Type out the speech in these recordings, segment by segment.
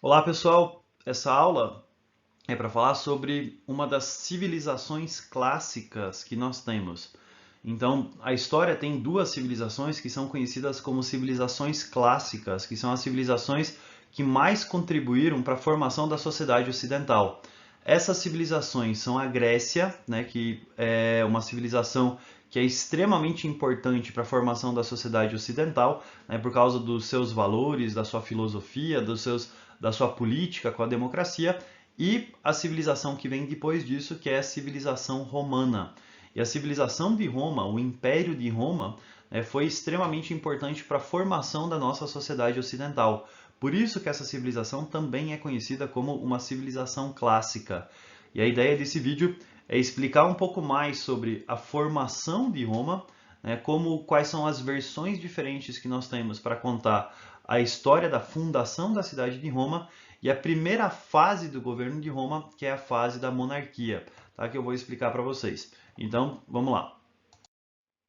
Olá pessoal, essa aula é para falar sobre uma das civilizações clássicas que nós temos. Então, a história tem duas civilizações que são conhecidas como civilizações clássicas, que são as civilizações que mais contribuíram para a formação da sociedade ocidental. Essas civilizações são a Grécia, né, que é uma civilização que é extremamente importante para a formação da sociedade ocidental, né, por causa dos seus valores, da sua filosofia, da sua política com a democracia, e a civilização que vem depois disso, que é a civilização romana. E a civilização de Roma, o Império de Roma, foi extremamente importante para a formação da nossa sociedade ocidental. Por isso que essa civilização também é conhecida como uma civilização clássica. E a ideia desse vídeo é explicar um pouco mais sobre a formação de Roma, né, quais são as versões diferentes que nós temos para contar a história da fundação da cidade de Roma e a primeira fase do governo de Roma, que é a fase da monarquia, tá? Que eu vou explicar para vocês. Então, vamos lá.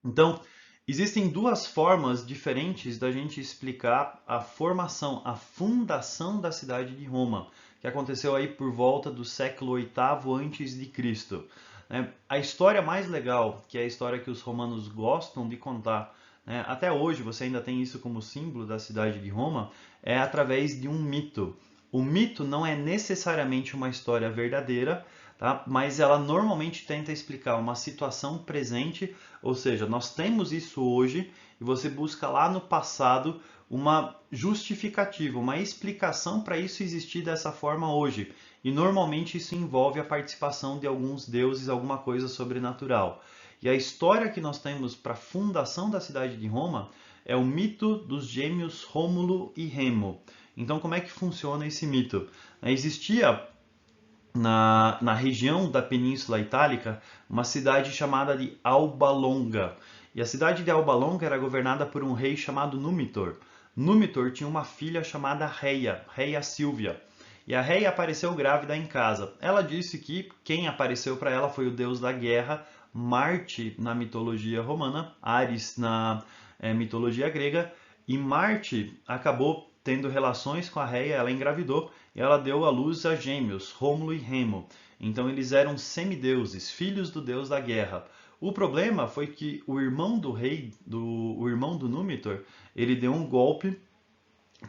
Então, existem duas formas diferentes da gente explicar a formação, a fundação da cidade de Roma, que aconteceu aí por volta do século VIII antes de Cristo. A história mais legal, que é a história que os romanos gostam de contar, até hoje você ainda tem isso como símbolo da cidade de Roma, é através de um mito. O mito não é necessariamente uma história verdadeira, tá? Mas ela normalmente tenta explicar uma situação presente, ou seja, nós temos isso hoje e você busca lá no passado uma justificativa, uma explicação para isso existir dessa forma hoje. E normalmente isso envolve a participação de alguns deuses, alguma coisa sobrenatural. E a história que nós temos para a fundação da cidade de Roma é o mito dos gêmeos Rômulo e Remo. Então, como é que funciona esse mito? Existia na região da Península Itálica uma cidade chamada de Alba Longa. E a cidade de Alba Longa era governada por um rei chamado Numitor. Numitor tinha uma filha chamada Reia, Reia Sílvia. E a Reia apareceu grávida em casa. Ela disse que quem apareceu para ela foi o deus da guerra, Marte na mitologia romana, Ares na mitologia grega, e Marte acabou tendo relações com a Reia, ela engravidou e ela deu à luz a gêmeos, Rômulo e Remo. Então eles eram semideuses, filhos do deus da guerra. O problema foi que o irmão do rei, o irmão do Númitor, ele deu um golpe,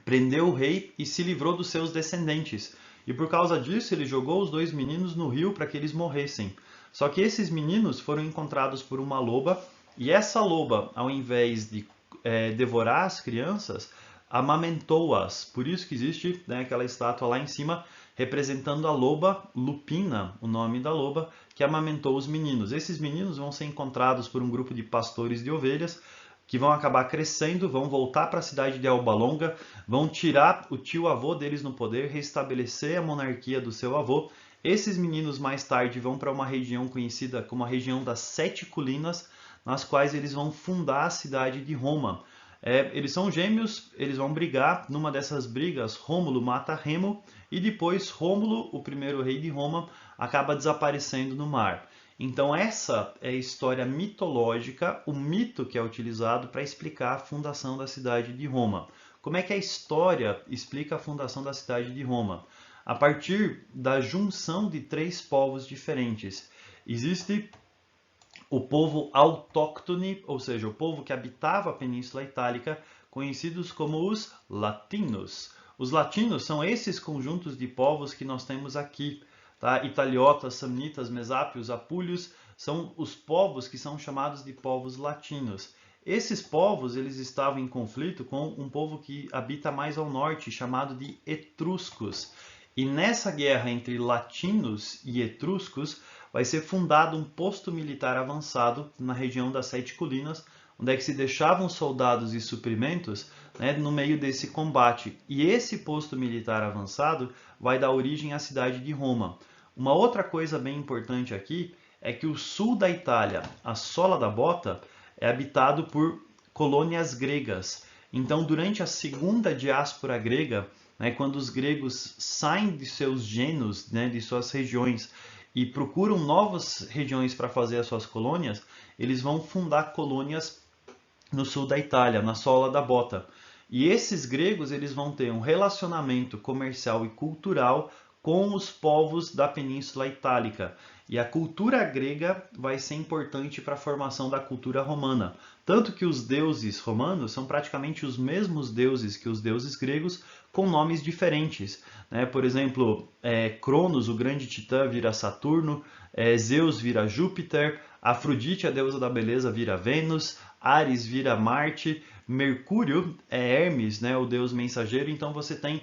prendeu o rei e se livrou dos seus descendentes. E por causa disso ele jogou os dois meninos no rio para que eles morressem. Só que esses meninos foram encontrados por uma loba e essa loba, ao invés de devorar as crianças, amamentou-as. Por isso que existe, né, aquela estátua lá em cima representando a loba Lupina, o nome da loba, que amamentou os meninos. Esses meninos vão ser encontrados por um grupo de pastores de ovelhas que vão acabar crescendo, vão voltar para a cidade de Alba Longa, vão tirar o tio-avô deles no poder, restabelecer a monarquia do seu avô. Esses meninos mais tarde vão para uma região conhecida como a região das Sete Colinas, nas quais eles vão fundar a cidade de Roma. Eles são gêmeos, eles vão brigar. Numa dessas brigas, Rômulo mata Remo e depois Rômulo, o primeiro rei de Roma, acaba desaparecendo no mar. Então essa é a história mitológica, o mito que é utilizado para explicar a fundação da cidade de Roma. Como é que a história explica a fundação da cidade de Roma? A partir da junção de três povos diferentes. Existe o povo autóctone, ou seja, o povo que habitava a Península Itálica, conhecidos como os latinos. Os latinos são esses conjuntos de povos que nós temos aqui, tá? Italiotas, samnitas, mesápios, apúlios, são os povos que são chamados de povos latinos. Esses povos eles estavam em conflito com um povo que habita mais ao norte, chamado de etruscos. E nessa guerra entre latinos e etruscos, vai ser fundado um posto militar avançado na região das Sete Colinas, onde é que se deixavam soldados e suprimentos, né, no meio desse combate. E esse posto militar avançado vai dar origem à cidade de Roma. Uma outra coisa bem importante aqui é que o sul da Itália, a sola da bota, é habitado por colônias gregas. Então, durante a segunda diáspora grega, né, quando os gregos saem de seus genos, né, de suas regiões, e procuram novas regiões para fazer as suas colônias, eles vão fundar colônias no sul da Itália, na sola da bota. E esses gregos eles vão ter um relacionamento comercial e cultural com os povos da Península Itálica. E a cultura grega vai ser importante para a formação da cultura romana. Tanto que os deuses romanos são praticamente os mesmos deuses que os deuses gregos, com nomes diferentes. Por exemplo, Cronos, o grande titã, vira Saturno, Zeus vira Júpiter, Afrodite, a deusa da beleza, vira Vênus, Ares vira Marte, Mercúrio é Hermes, o deus mensageiro. Então você tem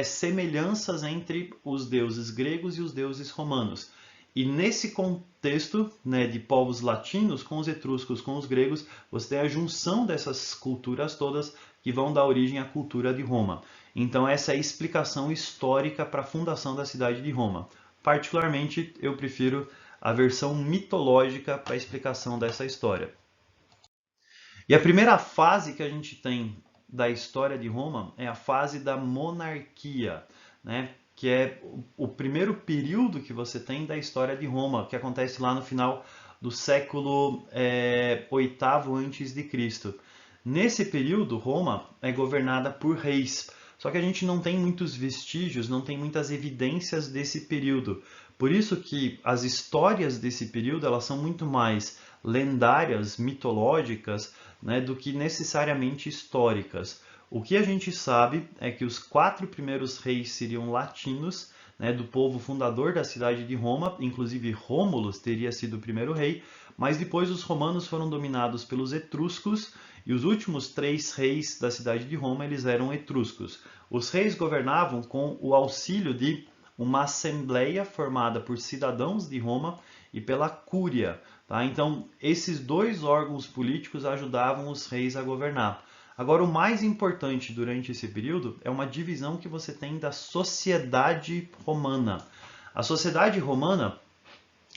semelhanças entre os deuses gregos e os deuses romanos. E nesse contexto de povos latinos com os etruscos, com os gregos, você tem a junção dessas culturas todas que vão dar origem à cultura de Roma. Então essa é a explicação histórica para a fundação da cidade de Roma. Particularmente, eu prefiro a versão mitológica para a explicação dessa história. E a primeira fase que a gente tem da história de Roma é a fase da monarquia, que é o primeiro período que você tem da história de Roma, que acontece lá no final do século VIII a.C. Nesse período, Roma é governada por reis, só que a gente não tem muitos vestígios, não tem muitas evidências desse período. Por isso que as histórias desse período elas são muito mais lendárias, mitológicas, do que necessariamente históricas. O que a gente sabe é que os 4 primeiros reis seriam latinos, do povo fundador da cidade de Roma, inclusive Rômulus teria sido o primeiro rei, mas depois os romanos foram dominados pelos etruscos e os últimos 3 reis da cidade de Roma eles eram etruscos. Os reis governavam com o auxílio de uma assembleia formada por cidadãos de Roma e pela cúria. Então, esses 2 órgãos políticos ajudavam os reis a governar. Agora, o mais importante durante esse período é uma divisão que você tem da sociedade romana. A sociedade romana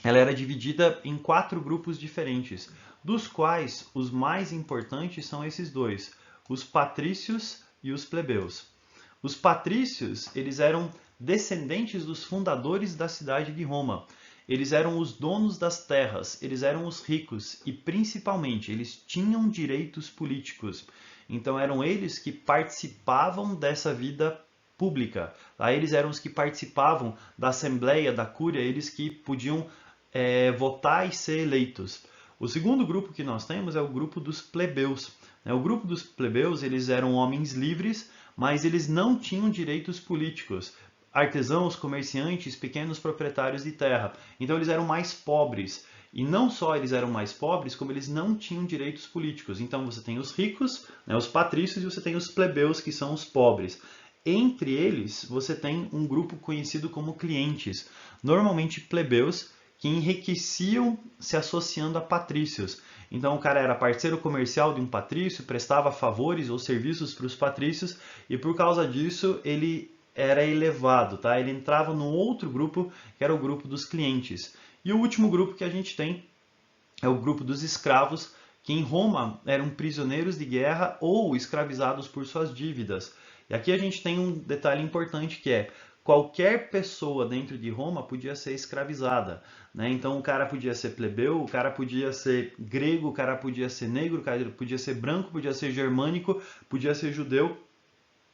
ela era dividida em 4 grupos diferentes, dos quais os mais importantes são esses 2, os patrícios e os plebeus. Os patrícios eles eram descendentes dos fundadores da cidade de Roma. Eles eram os donos das terras, eles eram os ricos e, principalmente, eles tinham direitos políticos. Então, eram eles que participavam dessa vida pública. Eles eram os que participavam da assembleia, da cúria, eles que podiam votar e ser eleitos. O segundo grupo que nós temos é o grupo dos plebeus. O grupo dos plebeus eles eram homens livres, mas eles não tinham direitos políticos. Artesãos, comerciantes, pequenos proprietários de terra. Então eles eram mais pobres. E não só eles eram mais pobres, como eles não tinham direitos políticos. Então você tem os ricos, os patrícios, e você tem os plebeus, que são os pobres. Entre eles, você tem um grupo conhecido como clientes, normalmente plebeus, que enriqueciam se associando a patrícios. Então o cara era parceiro comercial de um patrício, prestava favores ou serviços para os patrícios, e por causa disso ele era elevado, Ele entrava num outro grupo, que era o grupo dos clientes. E o último grupo que a gente tem é o grupo dos escravos, que em Roma eram prisioneiros de guerra ou escravizados por suas dívidas. E aqui a gente tem um detalhe importante que é qualquer pessoa dentro de Roma podia ser escravizada. Então o cara podia ser plebeu, o cara podia ser grego, o cara podia ser negro, o cara podia ser branco, podia ser germânico, podia ser judeu.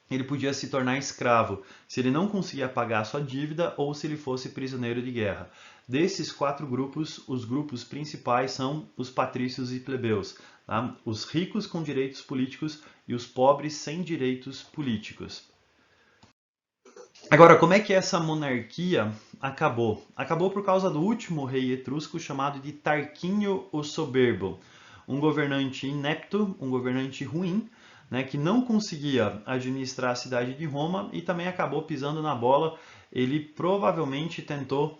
Ele podia se tornar escravo se ele não conseguia pagar a sua dívida ou se ele fosse prisioneiro de guerra. Desses 4 grupos, os grupos principais são os patrícios e plebeus. Os ricos com direitos políticos e os pobres sem direitos políticos. Agora, como é que essa monarquia acabou? Acabou por causa do último rei etrusco chamado de Tarquínio o Soberbo. Um governante inepto, um governante ruim, que não conseguia administrar a cidade de Roma e também acabou pisando na bola. Ele provavelmente tentou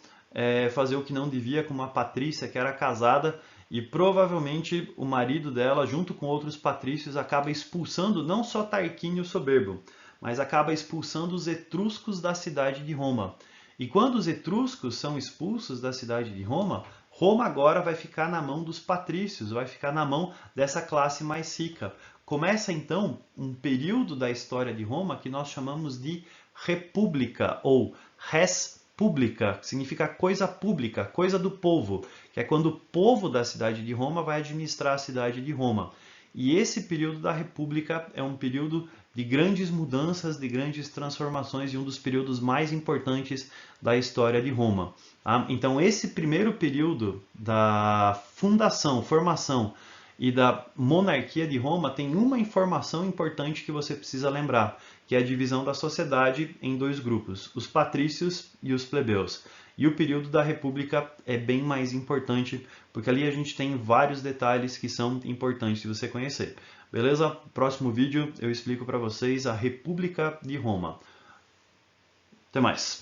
fazer o que não devia com uma patrícia que era casada e provavelmente o marido dela, junto com outros patrícios, acaba expulsando não só Tarquínio Soberbo, mas acaba expulsando os etruscos da cidade de Roma. E quando os etruscos são expulsos da cidade de Roma, Roma agora vai ficar na mão dos patrícios, vai ficar na mão dessa classe mais rica. Começa então um período da história de Roma que nós chamamos de república ou res publica, que significa coisa pública, coisa do povo, que é quando o povo da cidade de Roma vai administrar a cidade de Roma. E esse período da república é um período de grandes mudanças, de grandes transformações e um dos períodos mais importantes da história de Roma. Tá? Então, esse primeiro período da fundação, formação e da monarquia de Roma tem uma informação importante que você precisa lembrar, que é a divisão da sociedade em dois grupos, os patrícios e os plebeus. E o período da República é bem mais importante, porque ali a gente tem vários detalhes que são importantes de você conhecer. Beleza? Próximo vídeo eu explico para vocês a República de Roma. Até mais!